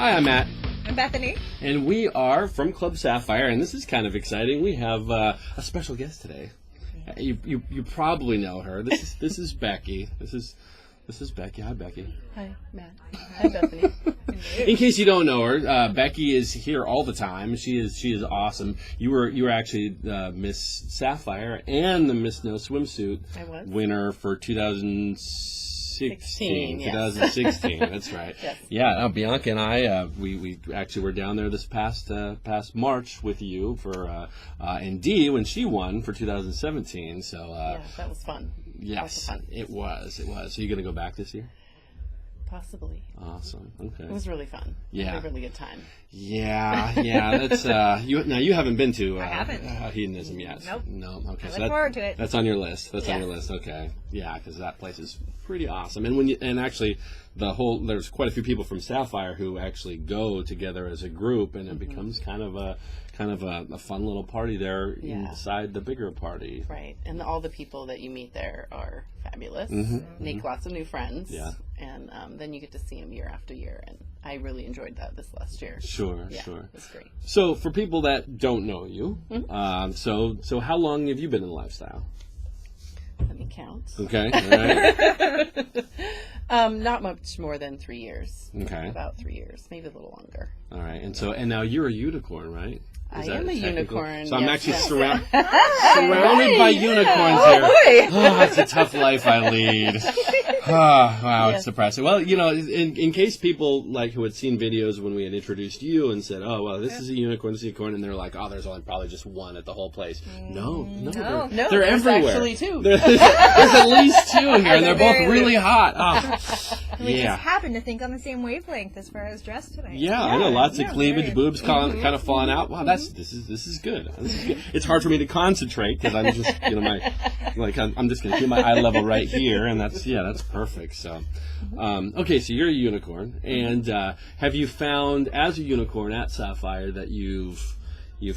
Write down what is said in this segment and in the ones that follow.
Hi, I'm Matt. I'm Bethany. And we are from Club Sapphire, and this is kind of exciting. We have a special guest today. You probably know her. This is Becky. This is Becky. Hi, Becky. Hi, Matt. Hi, Bethany. In case you don't know her, Becky is here all the time. She is awesome. You were actually Miss Sapphire and the Ms No Swimsuit winner for 2016. Yes. 2016. That's right. Yes. Yeah. Bianca and I we actually were down there this past March with you for and Dee when she won for 2017. So yeah, that was fun. Yes, it was. So you gonna go back this year? Possibly. Awesome. Okay. It was really fun. Yeah. I had a really good time. Yeah. That's you. Now you haven't been to I haven't. Hedonism yet. Nope. No. Okay. I look forward to it. That's on your list. That's on Yes. your list. Okay. Yeah, because that place is pretty awesome. And actually there's quite a few people from Sapphire who actually go together as a group, and it becomes kind of a fun little party there inside the bigger party. Right. And all the people that you meet there are fabulous. Make lots of new friends. Yeah. And then you get to see them year after year. And I really enjoyed that this last year. Sure. It was great. So for people that don't know you, so how long have you been in lifestyle? Let me count. Okay. All right. Not much more than 3 years. Okay. About 3 years, maybe a little longer. All right. And now you're a unicorn, right? I am a unicorn. So I'm yes, actually yes. surrounded by unicorns here. boy. Oh, it's a tough life I lead. Oh, wow, it's depressing. Well, in case people who had seen videos when we had introduced you and said, "Oh, well, this is a unicorn, and they're like, "Oh, there's only probably just one at the whole place." No, No, they're there's everywhere. actually two. There's at least two here, and they're both really hot. Oh, We yeah. just happened to think on the same wavelength as far as dress tonight. Yeah, I know. Lots of cleavage, very- boobs kind of falling out. Wow, this is good. This is good. It's hard for me to concentrate because I'm just I'm just gonna keep my eye level right here, and that's perfect. So, okay, so you're a unicorn, and have you found as a unicorn at Sapphire that you've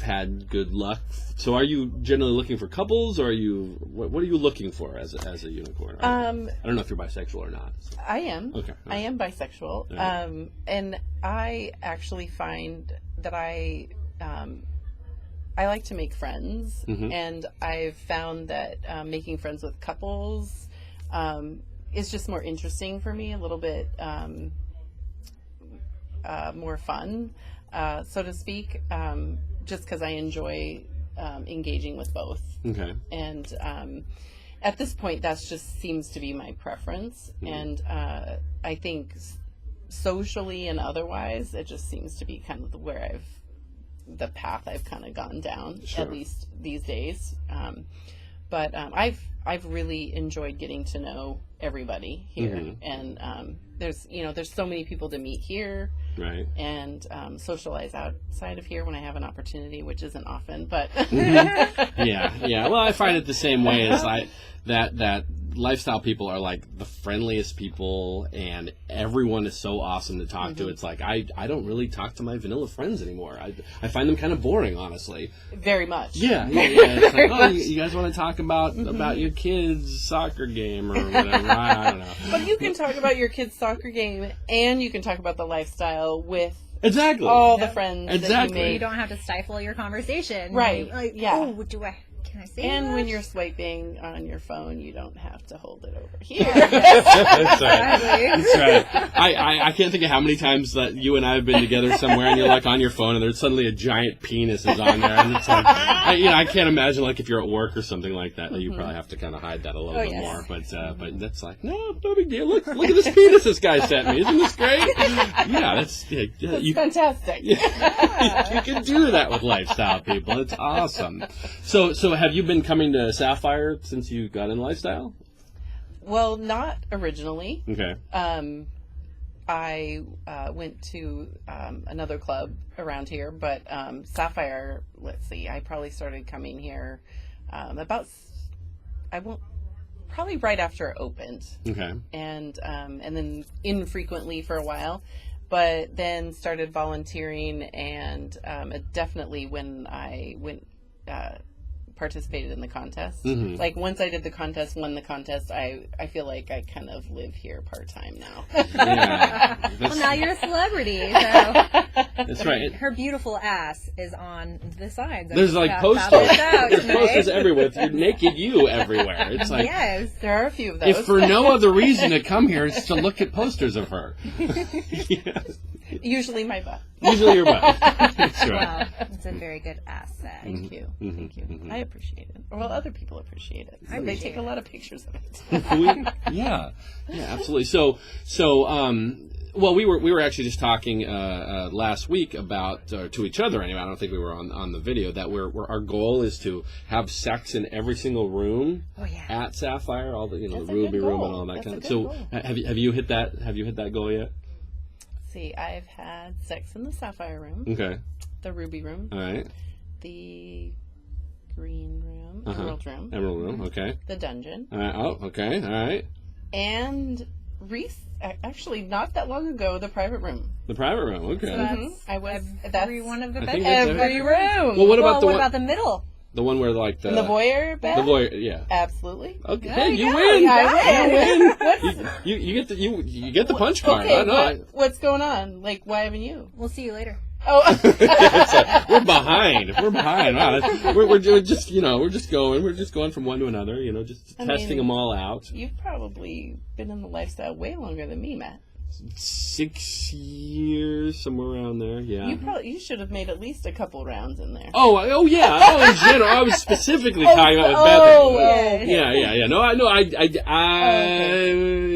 had good luck? So are you generally looking for couples, or are you what are you looking for as a unicorn? I don't know if you're bisexual or not. So. I am. Okay. I am bisexual. Right. And I actually find that I like to make friends, and I've found that making friends with couples is just more interesting for me, a little bit more fun, so to speak, just because I enjoy engaging with both. Okay. And at this point, that just seems to be my preference. And I think socially and otherwise, it just seems to be kind of the path I've kind of gone down, at least these days. But I've really enjoyed getting to know everybody here, and there's so many people to meet here, right? And socialize outside of here when I have an opportunity, which isn't often, but yeah. Well, I find it the same way as that lifestyle people are like the friendliest people, and everyone is so awesome to talk to. It's like I don't really talk to my vanilla friends anymore. I find them kind of boring, honestly. Very much. Yeah. It's like, oh, you guys want to talk about your kids' soccer game or whatever? I don't know. But you can talk about your kids' soccer game, and you can talk about the lifestyle with exactly all the friends that you You made. don't have to stifle your conversation. Right. Oh, can I say And that? when you're swiping on your phone, you don't have to hold it over here. That's right. Exactly. That's right. I can't think of how many times that you and I have been together somewhere, and you're on your phone, and there's suddenly a giant penis is on there, and it's I can't imagine if you're at work or something like that you probably have to kind of hide that a little bit more. But that's no big deal. Look at this penis this guy sent me. Isn't this great? Yeah, that's fantastic. You can do that with lifestyle people. It's awesome. So have you been coming to Sapphire since you got in lifestyle? Well, not originally. Okay. I went to another club around here, but Sapphire, let's see, I probably started coming here probably right after it opened. Okay. And then infrequently for a while, but then started volunteering, and definitely when I went participated in the contest. Mm-hmm. Like, once I did the contest, won the contest, I feel like I kind of live here part-time now. Yeah. Well, now you're a celebrity, so That's right. her beautiful ass is on the signs. There's like posters. There's posters everywhere with your naked you everywhere. It's like, yes. There are a few of those. if for no other reason to come here, it's to look at posters of her. Yes. Usually my butt. Usually your butt. That's right. Wow, it's a very good asset. Thank you. Mhm. Thank you. Mhm. I appreciate it. Well, other people appreciate it. So they appreciate take it. a lot of pictures of it. Yeah, absolutely. Well, we were actually just talking last week about to each other anyway. I don't think we were on the video that our goal is to have sex in every single room Oh yeah. at Sapphire, all the That's the a Ruby good room goal. and all that That's kind a of. good So goal. have you hit that? Have you hit that goal yet? See, I've had sex in the Sapphire room, Okay. the Ruby room, All right. the green room, Uh-huh. Emerald room, Emerald room. Okay. the dungeon, All right. Oh, okay. All right. and actually not that long ago, the private room. The private room. Okay. So that's I was every one of the I beds. think that's every room. Well, what about What about the middle? the one where like the voyeur bed? The voyeur. Yeah. Absolutely. Okay. There Hey, you you go. win. I win. What's, You get the you get the punch card. okay, I know. what's going on? Like, why haven't you? We'll see you later. Oh, It's like, we're behind. We're behind. Wow, we're just we're just going from one to another. Just I testing mean- them all out. you've probably been in the lifestyle way longer than me, Matt. 6 years, somewhere around there. Yeah. You should have made at least a couple rounds in there. Oh yeah. Oh, in general, I was specifically talking about with Bethany. Yeah. No,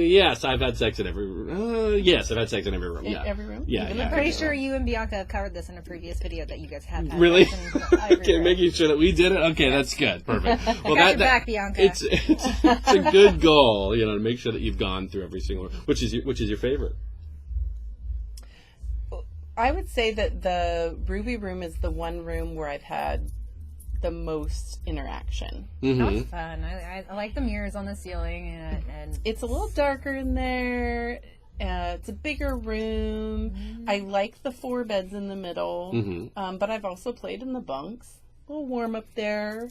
yes, I've had sex in every room. Yes, I've had sex in every room. In Yeah. every room? Yeah, Even yeah. the Pretty first sure room? you and Bianca have covered this in a previous video that you guys have had. Really? sex in every Okay, room. making sure that we did it. Okay, that's good. Perfect. Well, Got your back, Bianca. It's a good goal, to make sure that you've gone through every single one. Which is your favorite? I would say that the Ruby room is the one room where I've had the most interaction. Mm-hmm. That was fun. I like the mirrors on the ceiling, and It's a little darker in there. It's a bigger room. I like the 4 beds in the middle. Mm-hmm. But I've also played in the bunks. A little warm up there.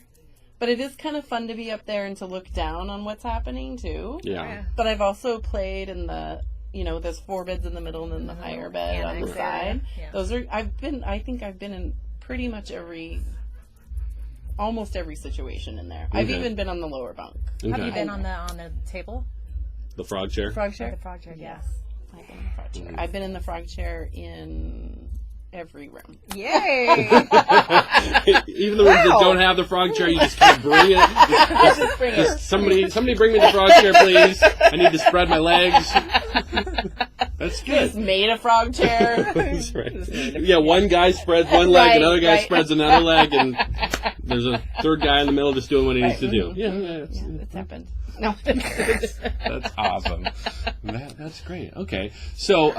But it is kind of fun to be up there and to look down on what's happening, too. Yeah. But I've also played in the, there's 4 beds in the middle and then the higher bed on the next side. area. Yeah. Those are, I think I've been in pretty much almost every situation in there. I've Okay. even been on the lower bunk. Okay. have you been on the table? The frog chair? Frog The chair? frog chair, yes. I've been in the frog chair. I've been in the frog chair in every room. Yay! Even the rooms that don't have the frog chair, you just kind of bring it. Just bring it. Somebody bring me the frog chair, please. I need to spread my legs. That's Just good. made a frog chair. That's right. Yeah, one guy spreads one leg, Right, another guy right. spreads another leg, and there's a third guy in the middle just doing what he needs to do. Yeah, It's happened. No. that's awesome. That's great. Okay, so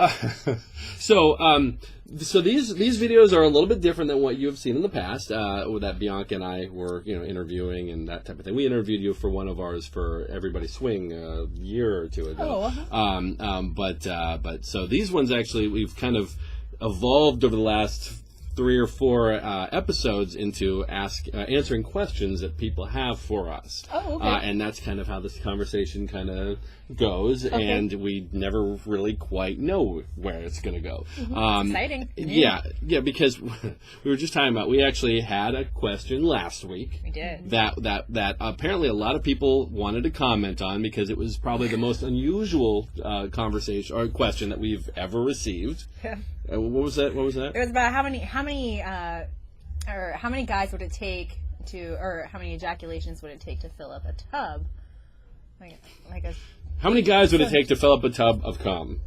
these videos are a little bit different than what you have seen in the past. That Bianca and I were interviewing and that type of thing. We interviewed you for one of ours for Everybody Swing a year or two ago. But so these ones actually we've kind of evolved over the last 3 or 4 episodes into answering questions that people have for us. Oh, okay. And that's kind of how this conversation kind of goes, and we never really quite know where it's going to go. Exciting. Yeah, because we were just talking about, we actually had a question last week We did. that apparently a lot of people wanted to comment on because it was probably the most unusual conversation or question that we've ever received. What was that? It was about how many guys would it take or how many ejaculations would it take to fill up a tub? How many guys would it take to fill up a tub of cum?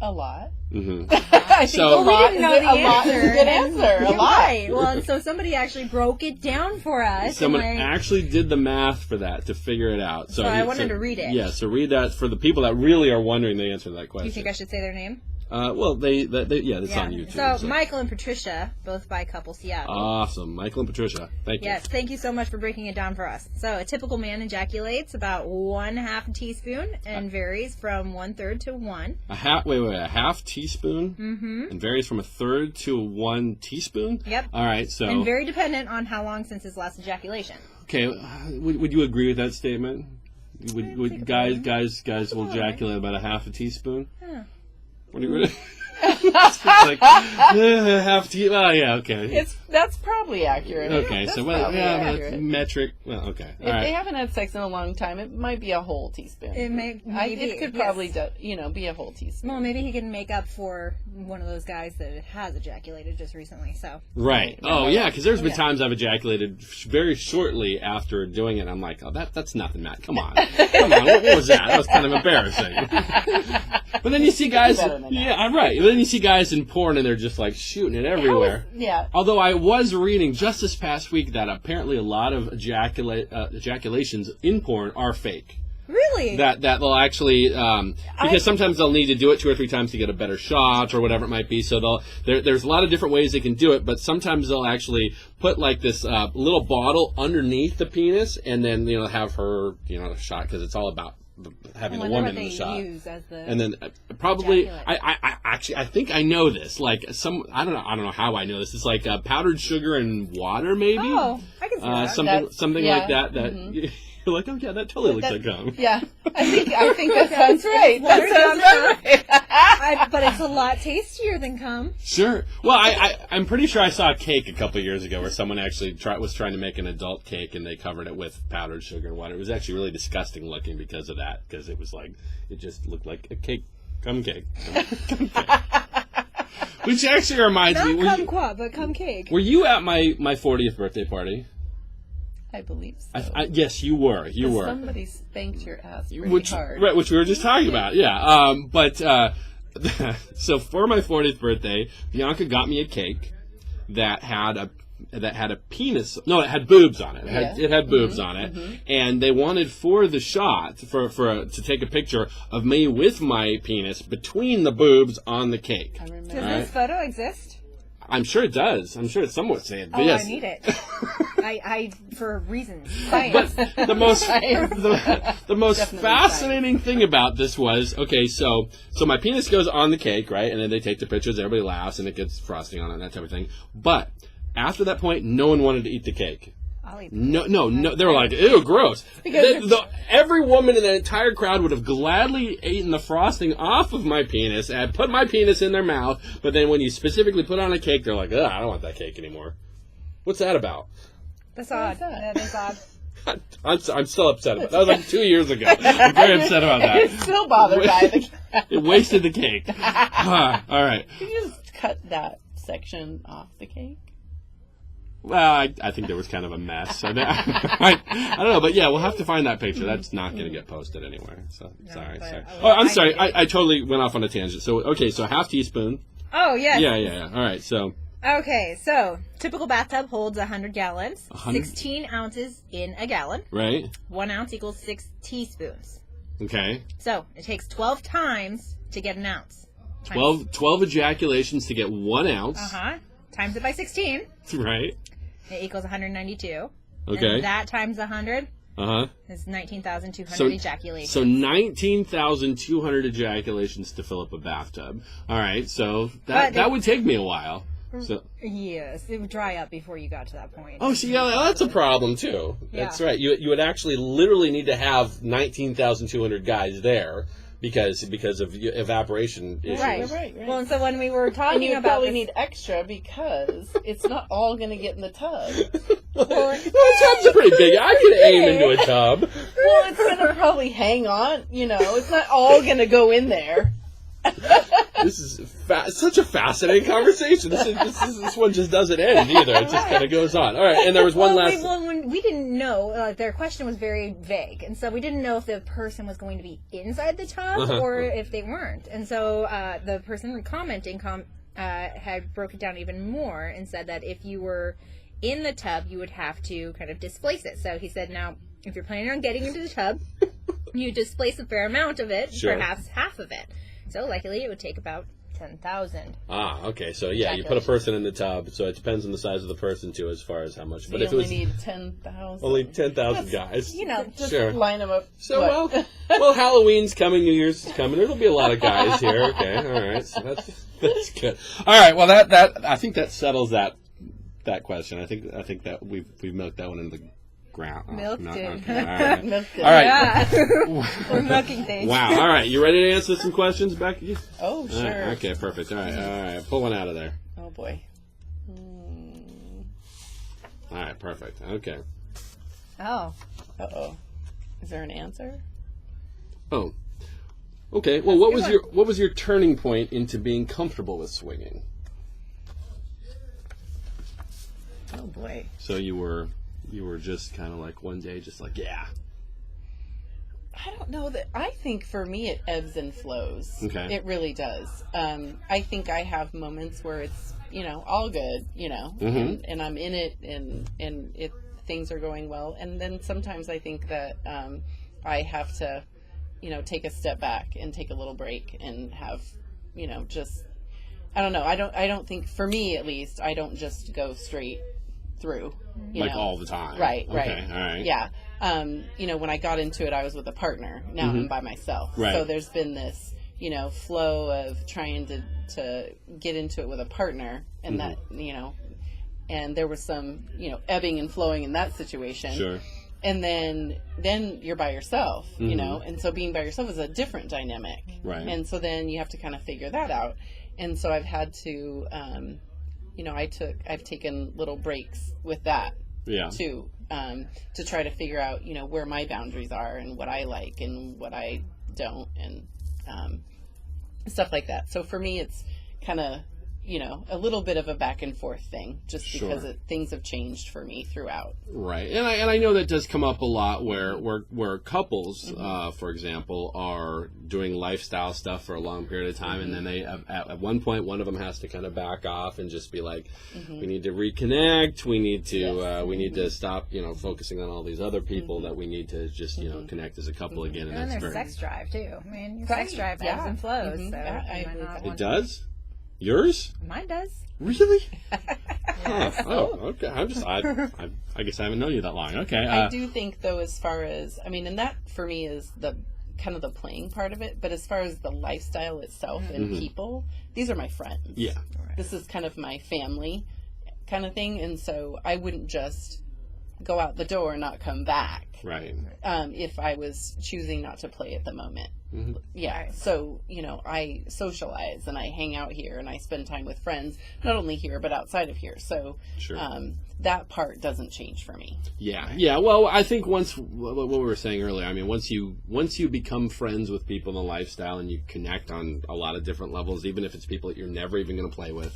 A lot. Mm-hmm. I think So- a lot We didn't know is the a lot is a answer. good answer. A You're lot. right. Well, so somebody actually broke it down for us. Someone and actually did the math for that to figure it out. So I wanted to read it. Yeah, so read that for the people that really are wondering the answer to that question. do you think I should say their name? Well, it's on YouTube. So Michael and Patricia, both by Couple Seattle. Awesome. Michael and Patricia. Thank you. Yes, thank you so much for breaking it down for us. So a typical man ejaculates about 1/2 teaspoon and varies from 1/3 to 1. A half teaspoon? Mm-hmm. And varies from 1/3 to 1 teaspoon? Yep. All right, so... And very dependent on how long since his last ejaculation. Okay, would you agree with that statement? Would guys will ejaculate about a half a teaspoon? Huh. What do you really? It's like half teaspoon. Oh yeah, okay. That's probably accurate. Okay, That's so accurate. metric. Well, okay. If they haven't had sex in a long time, it might be a whole teaspoon. It could probably be a whole teaspoon. Well, maybe he can make up for one of those guys that has ejaculated just recently. So right. Oh yeah, because there's been times I've ejaculated very shortly after doing it. I'm like, oh, that's nothing, Matt. Come on. What was that? That was kind of embarrassing. But then you see guys. Yeah, I'm right. But then you see guys in porn and they're just like shooting it everywhere. Yeah. Although I was reading just this past week that apparently a lot of ejaculations in porn are fake. Really? That they'll actually because sometimes they'll need to do it 2 or 3 times to get a better shot or whatever it might be. So there's a lot of different ways they can do it, but sometimes they'll actually put like this little bottle underneath the penis and then have her shot because it's all about having the woman in the shot. And then probably I think I know this. Like I don't know how I know this. It's like powdered sugar and water maybe. Oh, I can see that. Something like that. You're like, oh yeah, that totally looks like cum. Yeah, I think that sounds right. That sounds right. But it's a lot tastier than cum. Sure. Well, I'm pretty sure I saw a cake a couple years ago where someone actually was trying to make an adult cake and they covered it with powdered sugar and water. It was actually really disgusting looking because of that, because it was like, it just looked like a cake, cum cake. Which actually reminds me. Not kumquat, but cum cake. Were you at my 40th birthday party? I believe so. Yes, you were. You were. Somebody spanked your ass pretty hard. Right, which we were just talking about, yeah. So for my 40th birthday, Bianca got me a cake that had a penis. No, it had boobs on it. It had boobs on it, and they wanted for the shot to take a picture of me with my penis between the boobs on the cake. I remember. Does this photo exist? I'm sure it does. I'm sure it's somewhat saved. Oh, yes. I need it. I for reasons. Science. But the most fascinating thing about this was, okay, so my penis goes on the cake, right? And then they take the pictures, everybody laughs, and it gets frosting on it and that type of thing. But after that point, no one wanted to eat the cake. I'll eat the cake. No. They were like, ew, gross. Every woman in the entire crowd would have gladly eaten the frosting off of my penis and put my penis in their mouth. But then when you specifically put on a cake, they're like, ugh, I don't want that cake anymore. What's that about? That's odd. That is odd. I'm still upset about it. That was like 2 years ago. I'm very upset about that. You're still bothered by the It wasted the cake. All right. Can you just cut that section off the cake? Well, I think there was kind of a mess. So I don't know, but yeah, we'll have to find that picture. That's not going to get posted anywhere. So sorry. Oh, I'm sorry. I totally went off on a tangent. So okay, so half teaspoon. Oh yes. Yeah. All right, so. Okay, so typical bathtub holds 100 gallons. 16 ounces in a gallon. Right. 1 ounce equals 6 teaspoons. Okay. So it takes 12 times to get an ounce. 12 ejaculations to get 1 ounce. Times it by 16. Right. It equals 192. Okay. And that times 100 is 19,200 ejaculations. So 19,200 ejaculations to fill up a bathtub. All right, so that would take me a while. So yes, it would dry up before you got to that point. Oh, see, yeah, that's a problem too. Yeah. That's right. You would actually literally need to have 19,200 guys there because of evaporation issues. Right. Well, and so when we were talking you about probably need extra because it's not all going to get in the tub. Tubs are pretty big. I could aim into a tub. Well, it's going to probably hang on. It's not all going to go in there. This is such a fascinating conversation. This one just doesn't end either. It just kind of goes on. All right, and there was one last. We didn't know. Their question was very vague, and so we didn't know if the person was going to be inside the tub or if they weren't. And so the person commenting had broke it down even more and said that if you were in the tub, you would have to kind of displace it. So he said, now, if you're planning on getting into the tub, you displace a fair amount of it, sure. perhaps half of it. So, likely, it would take about 10,000. Ah, okay. So yeah, you put a person in the tub, so it depends on the size of the person too, as far as how much. So but you if it was need 10,000. only 10,000 guys, Just sure. line them up. So well, Halloween's coming, New Year's is coming. There'll be a lot of guys here. Okay, all right. So that's good. All right. Well, that I think that settles that question. I think that we've milked that one into the ground. Milked it. Okay, all right. Milked it. All right. Yeah. We're milking things. Wow. All right. You ready to answer some questions, Becky? Oh, All sure. right, okay. Perfect. All right. Pull one out of there. Oh, boy. All right. Perfect. Okay. Oh. Uh-oh. Is there an answer? Oh. Okay. Well, what was your turning point into being comfortable with swinging? Oh, boy. So you were just kind of like one day, just like, yeah. I don't know that. I think for me it ebbs and flows. Okay. It really does. I think I have moments where it's, all good, Mm-hmm. and I'm in it and things are going well. And then sometimes I think that I have to, take a step back and take a little break and have, just, I don't know. I don't think, for me at least, I don't just go straight through. All the time. Right, okay, right. All right. Yeah. When I got into it, I was with a partner. Now I'm by myself. Right. So there's been this, flow of trying to get into it with a partner, and that, and there was some, ebbing and flowing in that situation. Sure. And then you're by yourself, and so being by yourself is a different dynamic. Right. And so then you have to kind of figure that out. And so I've had to, I've taken little breaks with that. Yeah. Too, to try to figure out, where my boundaries are and what I like and what I don't, and stuff like that. So for me, it's kind of, a little bit of a back and forth thing, just because things have changed for me throughout. Right, and I know that does come up a lot where couples, for example, are doing lifestyle stuff for a long period of time, and then they at one point one of them has to kind of back off and just be like, we need to reconnect, we need to stop focusing on all these other people, that we need to just connect as a couple again. And there's sex drive too. I mean, your sex drive ebbs and flows. So it does. Yours? Mine does. Really? Oh, okay. I guess I haven't known you that long. Okay. I do think, though, as far as, and that for me is the kind of the playing part of it, but as far as the lifestyle itself and people, these are my friends. Yeah. This is kind of my family kind of thing, and so I wouldn't just go out the door and not come back. Right. If I was choosing not to play at the moment. Mm-hmm. Yeah. So, I socialize and I hang out here and I spend time with friends, not only here, but outside of here. So, that part doesn't change for me. Yeah. Yeah. Well, I think what we were saying earlier, once you become friends with people in the lifestyle and you connect on a lot of different levels, even if it's people that you're never even going to play with,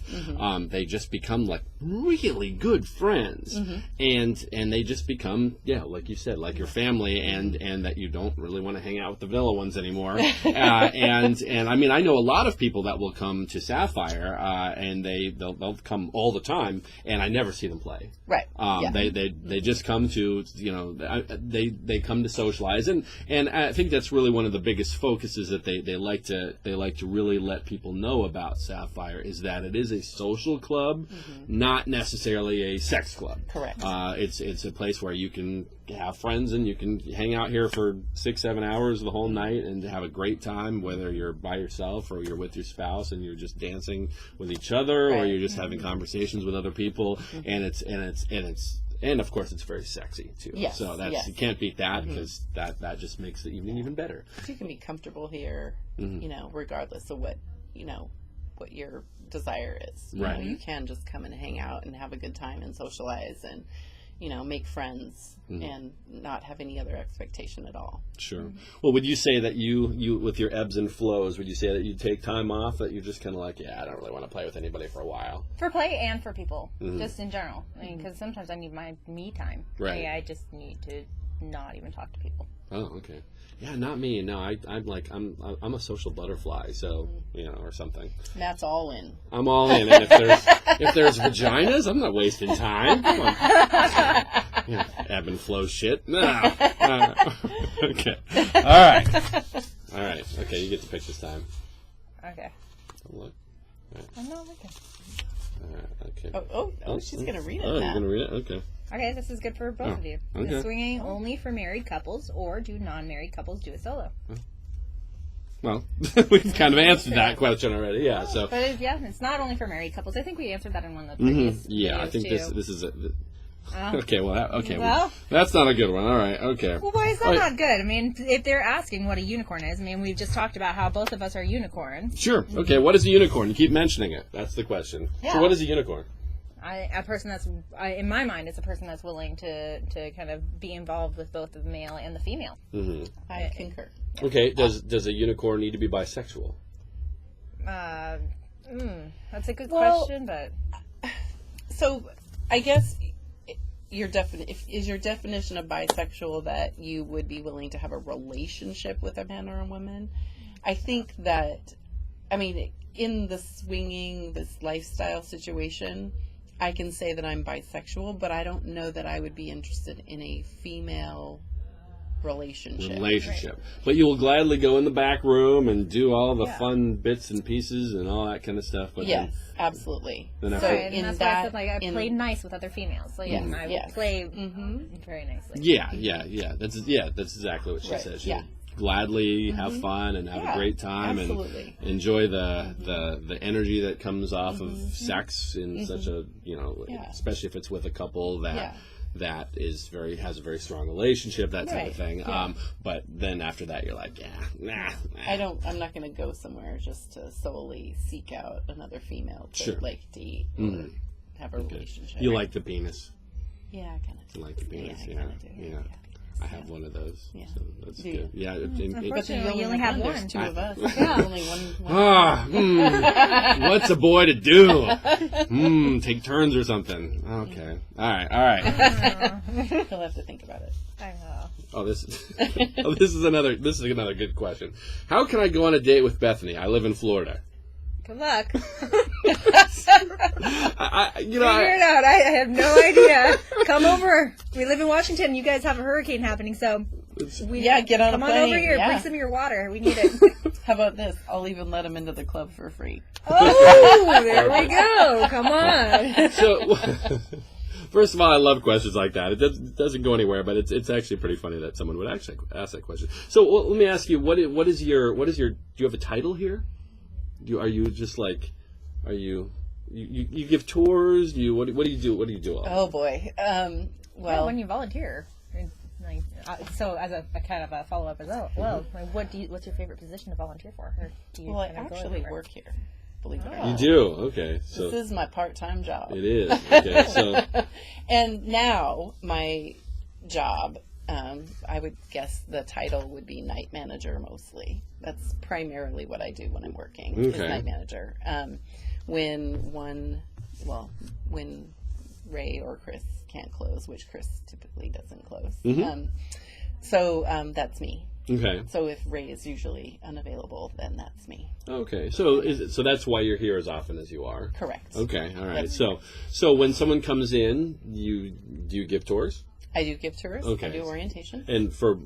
they just become like really good friends. And they just become, like you said, like your family, and that you don't really want to hang out with the vanilla ones anymore. And I know a lot of people that will come to Sapphire, and they'll come all the time, and I never see them play. Right. They just come to they come to socialize, and I think that's really one of the biggest focuses that they like to really let people know about Sapphire, is that it is a social club, not necessarily a sex club. Correct. It's a place where you can have friends and you can hang out here for 6-7 hours the whole night and have a great time, whether you're by yourself or you're with your spouse and you're just dancing with each other, or you're just having conversations with other people, and of course it's very sexy too. Yes. So you can't beat that, because that just makes the evening even better. You can be comfortable here, regardless of what your desire is. Right. You can just come and hang out and have a good time and socialize and make friends and not have any other expectation at all. Sure. Well, would you say that you with your ebbs and flows, would you say that you take time off, that you're just kind of like, I don't really want to play with anybody for a while? For play and for people, just in general. Because sometimes I need my me time. Right. I just need to not even talk to people. Oh, okay. Yeah, not me. No, I'm a social butterfly, so or something. Matt's all in. I'm all in, and if there's vaginas, I'm not wasting time. Come on, ebb and flow shit. No. Okay. All right. Okay, you get to pick this time. Okay. Look. I'm not looking. Okay. She's going to read it Oh, now. you're going to read it? Okay. Okay, this is good for both of you. okay. Is swinging only for married couples, or do non-married couples do it solo? Well, we've kind of answered that question already. Yeah. So. But it's not only for married couples. I think we answered that in one of the previous Yeah, I videos, think too. this is it. Okay, well, Well, that's not a good one. All right, okay. Well, why is that not good? I mean, if they're asking what a unicorn is, I mean, we've just talked about how both of us are unicorns. Sure. Okay, what is a unicorn? You keep mentioning it. That's the question. Yeah. So what is a unicorn? A person that's, in my mind, it's a person that's willing to kind of be involved with both the male and the female. Mm-hmm. I concur. Okay, does a unicorn need to be bisexual? That's a good question, but... So, I guess is your definition of bisexual that you would be willing to have a relationship with a man or a woman? I think that, I mean, in the swinging, this lifestyle situation, I can say that I'm bisexual, but I don't know that I would be interested in a female relationship. Right. But you will gladly go in the back room and do all the fun bits and pieces and all that kind of stuff. But yes, absolutely. And that's why I said, like, I play nice with other females. So, yeah, I will play very nicely. Yeah. That's exactly what she said. She'll gladly have fun and have a great time and enjoy the energy that comes off of sex in such a, especially if it's with a couple that has a very strong relationship, that type of thing. But then after that, you're like, I'm not going to go somewhere just to solely seek out another female to date or have a relationship. You like the penis? Yeah, I kind of do. You like the penis? Yeah, I kind of do. Yeah. I have one of those. Yeah. So that's Do good. you? Yeah. Unfortunately, you only have one. There's two of us. Only one. What's a boy to do? Take turns or something. Okay. All right. He'll have to think about it. I know. This is another good question. How can I go on a date with Bethany? I live in Florida. Good luck. Figure it out. I have no idea. Come over. We live in Washington. You guys have a hurricane happening, so get on a plane. Come on over here. Bring some of your water. We need it. How about this? I'll even let him into the club for free. Oh, there we go. Come on. So, first of all, I love questions like that. It doesn't go anywhere, but it's actually pretty funny that someone would actually ask that question. So, let me ask you, what is your? Do you have a title here? Are you just like? Are you? You give tours? What do you do? What do you do? Oh boy. Well, when you volunteer, so as a kind of a follow up as well. Like what's your favorite position to volunteer for? Or do you I actually work here. Believe it or not. You do? Okay. So this is my part-time job. It is. Okay. So. And now my job, I would guess the title would be night manager mostly. That's primarily what I do when I'm working. Is night manager. When Ray or Chris can't close, which Chris typically doesn't close. So that's me. Okay. So if Ray is usually unavailable, then that's me. Okay. So that's why you're here as often as you are? Correct. Okay. All right. So when someone comes in, do you give tours? I do give tours. Okay. I do orientation. And for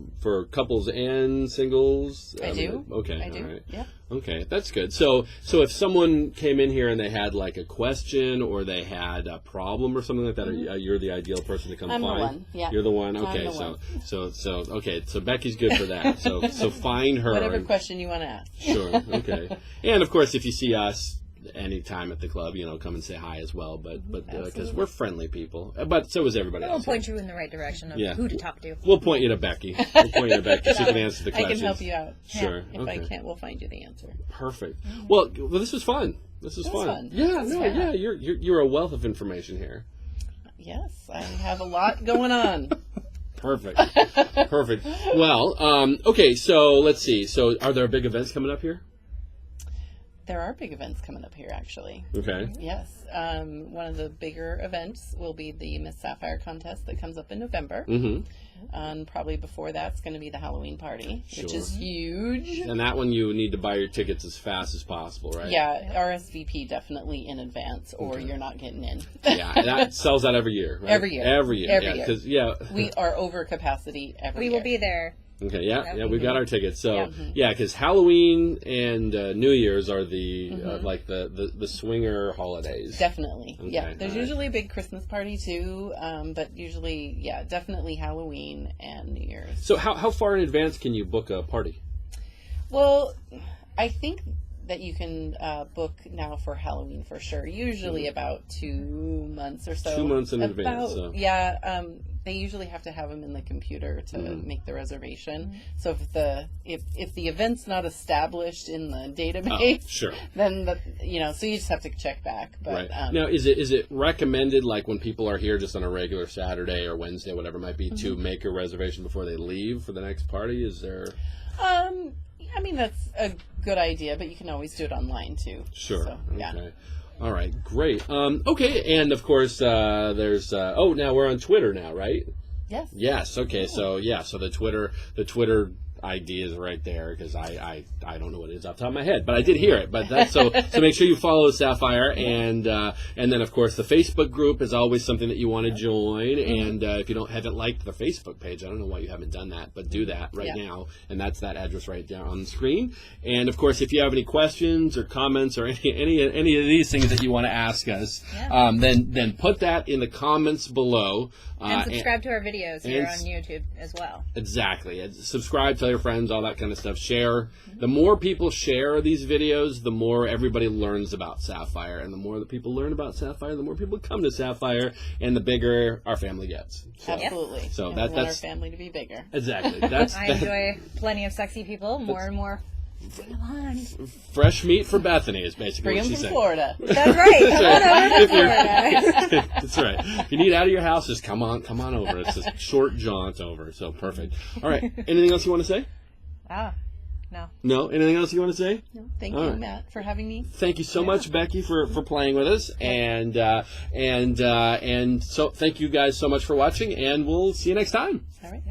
couples and singles? I do. Okay. I do. All right. Yeah. Okay, that's good. So if someone came in here and they had like a question or they had a problem or something like that, you're the ideal person to come I'm find? The one. Yeah. You're the one? Okay, so Becky's good for that. So find her. Whatever question you want to ask. Sure, okay. And of course, if you see us anytime at the club, come and say hi as well, but because we're friendly people, but so is everybody else. We'll point you in the right direction of who to talk to. We'll point you to Becky. She can answer the questions. I can help you out. Sure. If I can't, we'll find you the answer. Perfect. Well, this was fun. This was fun. Yeah, you're a wealth of information here. Yes, I have a lot going on. Perfect. Well, okay, so let's see. So are there big events coming up here? There are big events coming up here, actually. Okay. Yes. One of the bigger events will be the Ms Sapphire contest that comes up in November. And probably before that's going to be the Halloween party, which is huge. And that one you need to buy your tickets as fast as possible, right? Yeah, RSVP definitely in advance, or you're not getting in. Yeah, and that sells out every year, right? Every year. Every year. We are over capacity every year. We will be there Okay, yeah, That yeah, would we've be got good. our tickets. So, Yeah. yeah, because Halloween and New Year's are the like the swinger holidays. Definitely. Okay, Yeah. There's all right. usually a big Christmas party too, but usually, yeah, definitely Halloween and New Year's. So, how far in advance can you book a party? Well, I think that you can book now for Halloween for sure. Usually about 2 months or so. 2 months in advance. So. Yeah, they usually have to have them in the computer to make the reservation. So if the event's not established in the database, Sure. then so you just have to check back. But Right. Now, is it recommended, like when people are here just on a regular Saturday or Wednesday, whatever it might be, to make a reservation before they leave for the next party? Is there? I mean, that's a good idea, but you can always do it online too. Sure. So, yeah. Okay. All right. Great. Okay. And of course, there's. Now we're on Twitter now, right? Yes. Yes. Okay. So yeah. So the Twitter ID is right there because I don't know what it is off the top of my head, but I did hear it. But that's so make sure you follow Sapphire and then of course the Facebook group is always something that you want to join. And if you haven't liked the Facebook page, I don't know why you haven't done that, but do that right now. And that's that address right there on the screen. And of course, if you have any questions or comments or any of these things that you want to ask us, then put that in the comments below. And subscribe to our videos here on YouTube as well. Exactly. And subscribe, tell your friends, all that kind of stuff. Share. The more people share these videos, the more everybody learns about Sapphire. And the more that people learn about Sapphire, the more people come to Sapphire, and the bigger our family gets. So, Absolutely. So and that's we want our family to be bigger. Exactly. I enjoy plenty of sexy people, more and more. Bring them on. Fresh meat for Bethany is basically Bring what them she from said. Florida. That's right. Come on over to Florida. That's right. If you need out of your house, just come on over. It's a short jaunt over. So perfect. All right. Anything else you want to say? No. No? Anything else you want to say? No, thank All you, right. Matt, for having me. Thank you so much, Becky, for playing with us, and so thank you guys so much for watching, and we'll see you next time. All right.